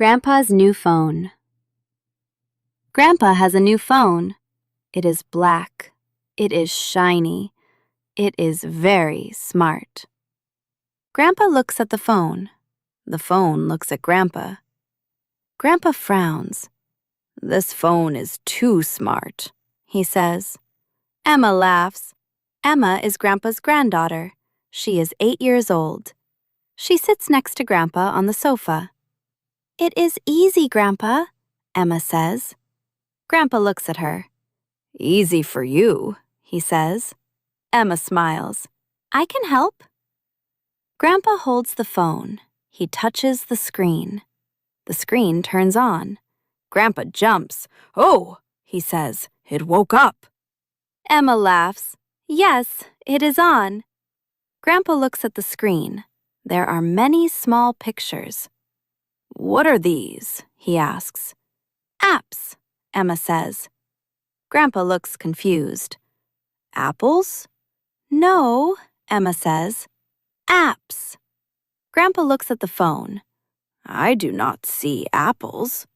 Grandpa's new phone. Grandpa has a new phone. It is black. It is shiny. It is very smart. Grandpa looks at the phone. The phone looks at Grandpa. Grandpa frowns. "This phone is too smart," he says. Emma laughs. Emma is Grandpa's granddaughter. She is 8 years old. She sits next to Grandpa on the sofa. "It is easy, Grandpa," Emma says. Grandpa looks at her. "Easy for you," he says. Emma smiles. "I can help." Grandpa holds the phone. He touches the screen. The screen turns on. Grandpa jumps. "Oh," he says, "it woke up." Emma laughs. "Yes, it is on." Grandpa looks at the screen. There are many small pictures. "What are these?" he asks. "Apps," Emma says. Grandpa looks confused. "Apples?" "No," Emma says. "Apps." Grandpa looks at the phone. "I do not see apples."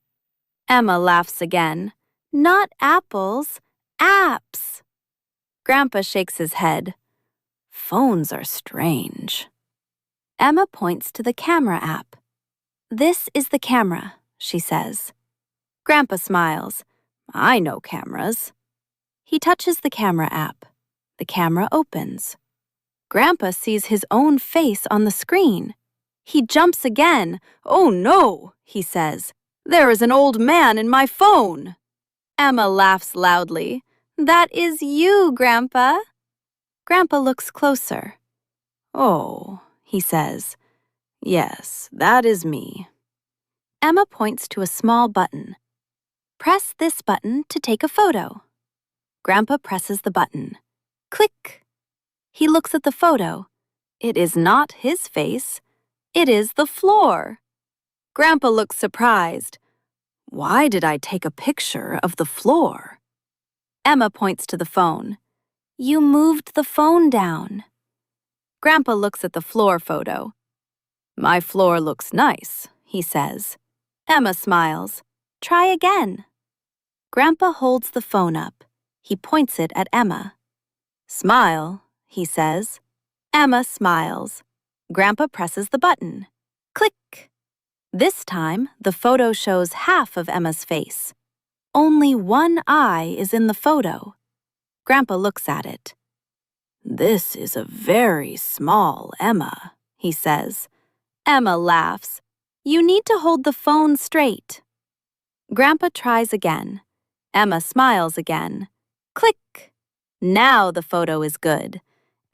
Emma laughs again. "Not apples, apps." Grandpa shakes his head. "Phones are strange." Emma points to the camera app. "This is the camera," she says. Grandpa smiles. "I know cameras." He touches the camera app. The camera opens. Grandpa sees his own face on the screen. He jumps again. "Oh no," he says. "There is an old man in my phone." Emma laughs loudly. "That is you, Grandpa." Grandpa looks closer. "Oh," he says. "Yes, that is me." Emma points to a small button. "Press this button to take a photo." Grandpa presses the button. Click. He looks at the photo. It is not his face. It is the floor. Grandpa looks surprised. "Why did I take a picture of the floor?" Emma points to the phone. "You moved the phone down." Grandpa looks at the floor photo. "My floor looks nice," he says. Emma smiles. "Try again." Grandpa holds the phone up. He points it at Emma. "Smile," he says. Emma smiles. Grandpa presses the button. Click. This time, the photo shows half of Emma's face. Only one eye is in the photo. Grandpa looks at it. "This is a very small Emma," he says. Emma laughs. "You need to hold the phone straight." Grandpa tries again. Emma smiles again. Click. Now the photo is good.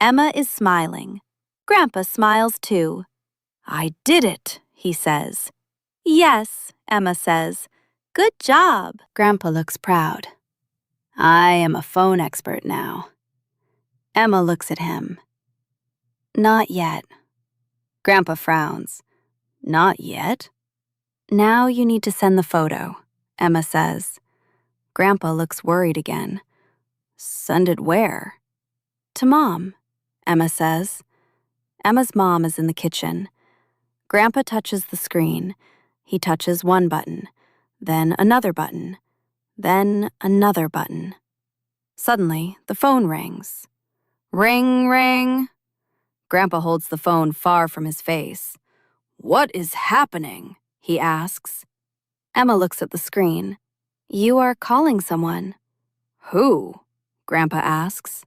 Emma is smiling. Grandpa smiles too. "I did it," he says. "Yes," Emma says. "Good job." Grandpa looks proud. "I am a phone expert now." Emma looks at him. "Not yet." Grandpa frowns. "Not yet?" "Now you need to send the photo," Emma says. Grandpa looks worried again. "Send it where?" "To Mom," Emma says. Emma's mom is in the kitchen. Grandpa touches the screen. He touches one button, then another button, then another button. Suddenly, the phone rings. Ring, ring. Grandpa holds the phone far from his face. "What is happening?" he asks. Emma looks at the screen. "You are calling someone." "Who?" Grandpa asks.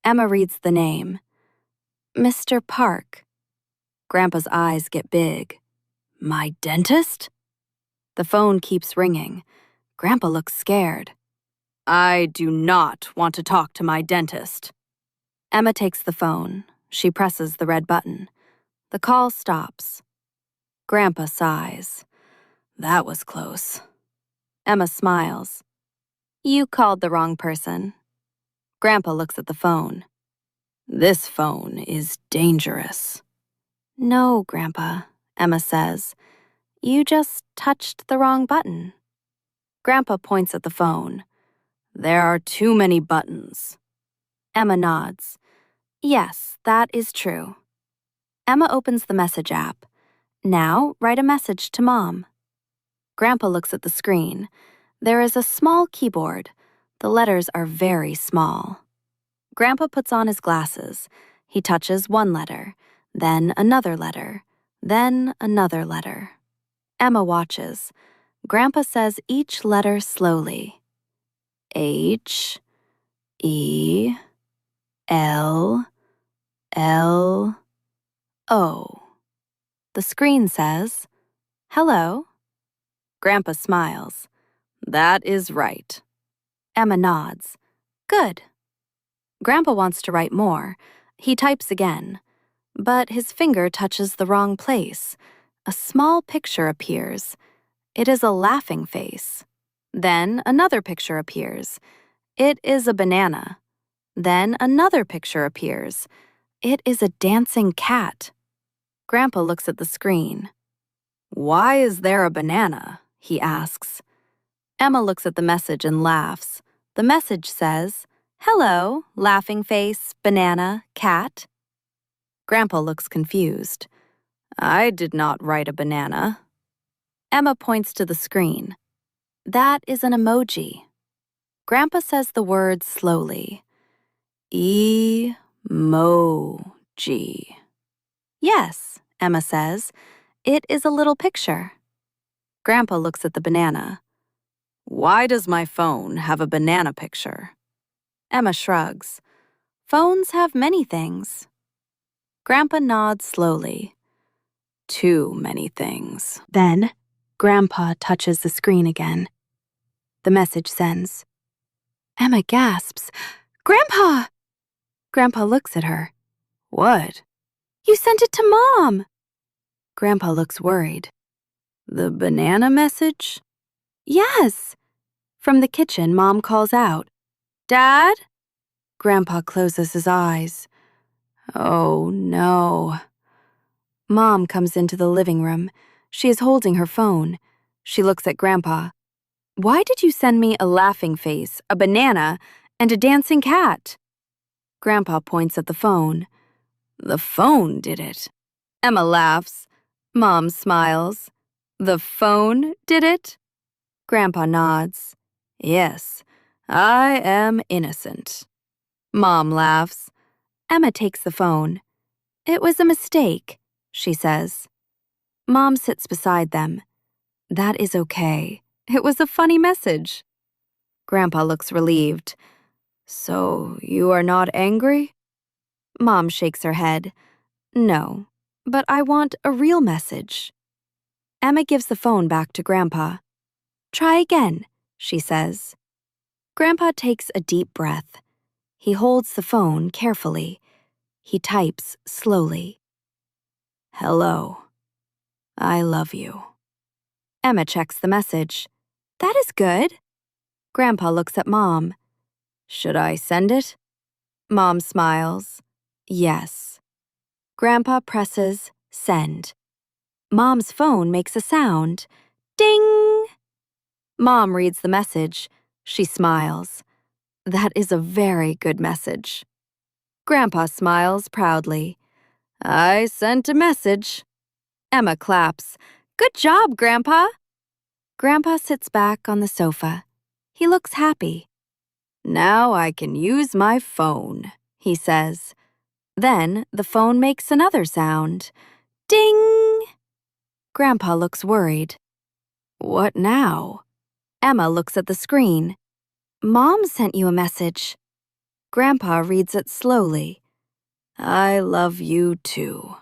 Emma reads the name. "Mr. Park." Grandpa's eyes get big. "My dentist?" The phone keeps ringing. Grandpa looks scared. "I do not want to talk to my dentist." Emma takes the phone. She presses the red button. The call stops. Grandpa sighs. "That was close." Emma smiles. "You called the wrong person." Grandpa looks at the phone. "This phone is dangerous." "No, Grandpa," Emma says. "You just touched the wrong button." Grandpa points at the phone. "There are too many buttons." Emma nods. "Yes, that is true." Emma opens the message app. Now, write a message to Mom. Grandpa looks at the screen. There is a small keyboard. The letters are very small. Grandpa puts on his glasses. He touches one letter, then another letter, then another letter. Emma watches. Grandpa says each letter slowly. H, E, L, L, O. The screen says, "Hello." Grandpa smiles. "That is right." Emma nods. "Good." Grandpa wants to write more. He types again. But his finger touches the wrong place. A small picture appears. It is a laughing face. Then another picture appears. It is a banana. Then another picture appears. It is a dancing cat. Grandpa looks at the screen. "Why is there a banana?" he asks. Emma looks at the message and laughs. The message says, "Hello, laughing face, banana, cat." Grandpa looks confused. "I did not write a banana." Emma points to the screen. "That is an emoji." Grandpa says the word slowly. Emoji. "Yes," Emma says. "It is a little picture." Grandpa looks at the banana. "Why does my phone have a banana picture?" Emma shrugs. "Phones have many things." Grandpa nods slowly. "Too many things." Then, Grandpa touches the screen again. The message sends. Emma gasps. "Grandpa!" Grandpa looks at her. "What?" "You sent it to Mom!" Grandpa looks worried. "The banana message?" "Yes." From the kitchen, Mom calls out, "Dad?" Grandpa closes his eyes. Oh, no. Mom comes into the living room. She is holding her phone. She looks at Grandpa. "Why did you send me a laughing face, a banana, and a dancing cat?" Grandpa points at the phone. "The phone did it." Emma laughs. Mom smiles. "The phone did it?" Grandpa nods. "Yes, I am innocent." Mom laughs. Emma takes the phone. "It was a mistake," she says. Mom sits beside them. "That is okay. It was a funny message." Grandpa looks relieved. "So you are not angry?" Mom shakes her head. "No, but I want a real message." Emma gives the phone back to Grandpa. "Try again," she says. Grandpa takes a deep breath. He holds the phone carefully. He types slowly. "Hello. I love you." Emma checks the message. "That is good." Grandpa looks at Mom. "Should I send it?" Mom smiles. "Yes." Grandpa presses send. Mom's phone makes a sound. Ding! Mom reads the message. She smiles. "That is a very good message." Grandpa smiles proudly. "I sent a message." Emma claps. "Good job, Grandpa." Grandpa sits back on the sofa. He looks happy. "Now I can use my phone," he says. Then the phone makes another sound. Ding! Grandpa looks worried. "What now?" Emma looks at the screen. "Mom sent you a message." Grandpa reads it slowly. "I love you too."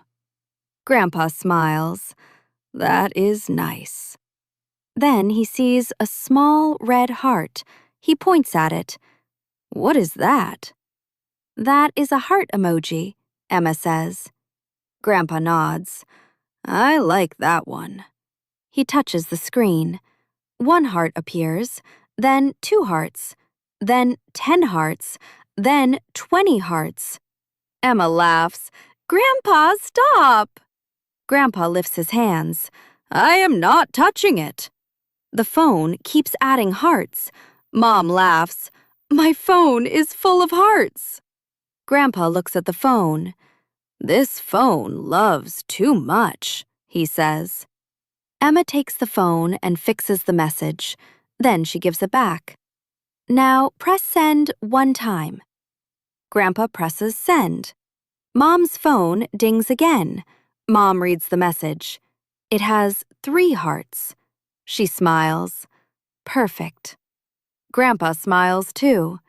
Grandpa smiles. "That is nice." Then he sees a small red heart. He points at it. "What is that?" "That is a heart emoji," Emma says. Grandpa nods. "I like that one." He touches the screen. One heart appears, then 2 hearts, then 10 hearts, then 20 hearts. Emma laughs. "Grandpa, stop!" Grandpa lifts his hands. "I am not touching it." The phone keeps adding hearts. Mom laughs. "My phone is full of hearts." Grandpa looks at the phone. "This phone loves too much," he says. Emma takes the phone and fixes the message. Then she gives it back. Now press send 1 time. Grandpa presses send. Mom's phone dings again. Mom reads the message. It has 3 hearts. She smiles. Perfect. Grandpa smiles too.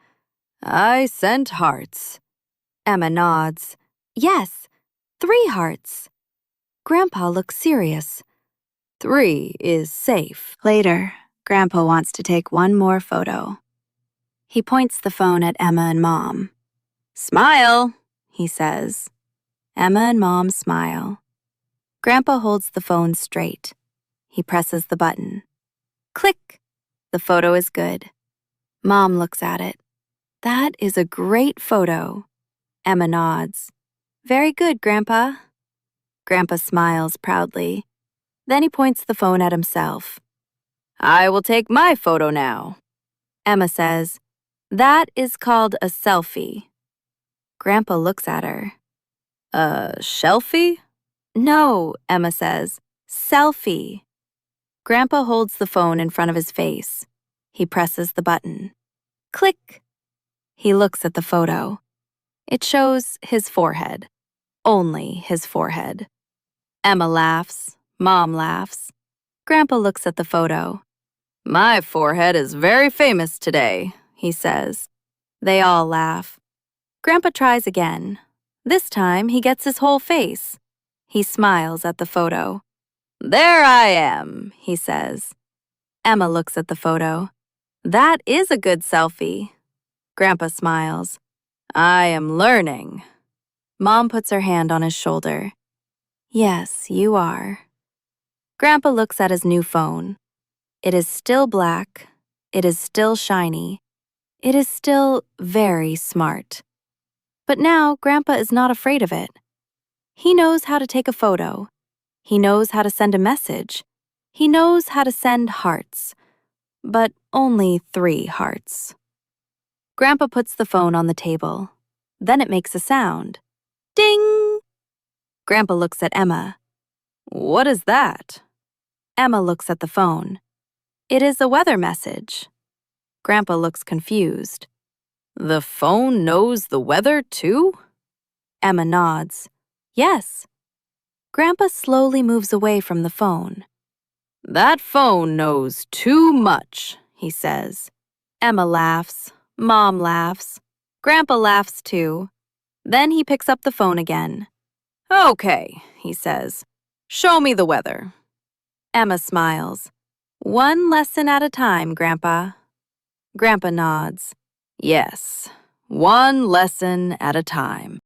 I sent hearts. Emma nods. Yes, 3 hearts. Grandpa looks serious. 3 is safe. Later, Grandpa wants to take one more photo. He points the phone at Emma and Mom. Smile, he says. Emma and Mom smile. Grandpa holds the phone straight. He presses the button. Click! The photo is good. Mom looks at it. That is a great photo. Emma nods. Very good, Grandpa. Grandpa smiles proudly. Then he points the phone at himself. I will take my photo now. Emma says, that is called a selfie. Grandpa looks at her. A shelfie? No, Emma says, selfie. Grandpa holds the phone in front of his face. He presses the button. Click. He looks at the photo. It shows his forehead. Only his forehead. Emma laughs. Mom laughs. Grandpa looks at the photo. My forehead is very famous today, he says. They all laugh. Grandpa tries again. This time he gets his whole face. He smiles at the photo. There I am, he says. Emma looks at the photo. That is a good selfie. Grandpa smiles. I am learning. Mom puts her hand on his shoulder. Yes, you are. Grandpa looks at his new phone. It is still black. It is still shiny. It is still very smart. But now Grandpa is not afraid of it. He knows how to take a photo. He knows how to send a message. He knows how to send hearts. But only 3 hearts. Grandpa puts the phone on the table. Then it makes a sound. Ding! Grandpa looks at Emma. What is that? Emma looks at the phone. It is a weather message. Grandpa looks confused. The phone knows the weather too? Emma nods. Yes. Grandpa slowly moves away from the phone. That phone knows too much, he says. Emma laughs. Mom laughs. Grandpa laughs too. Then he picks up the phone again. Okay, he says. Show me the weather. Emma smiles. 1 lesson at a time, Grandpa. Grandpa nods. Yes, 1 lesson at a time.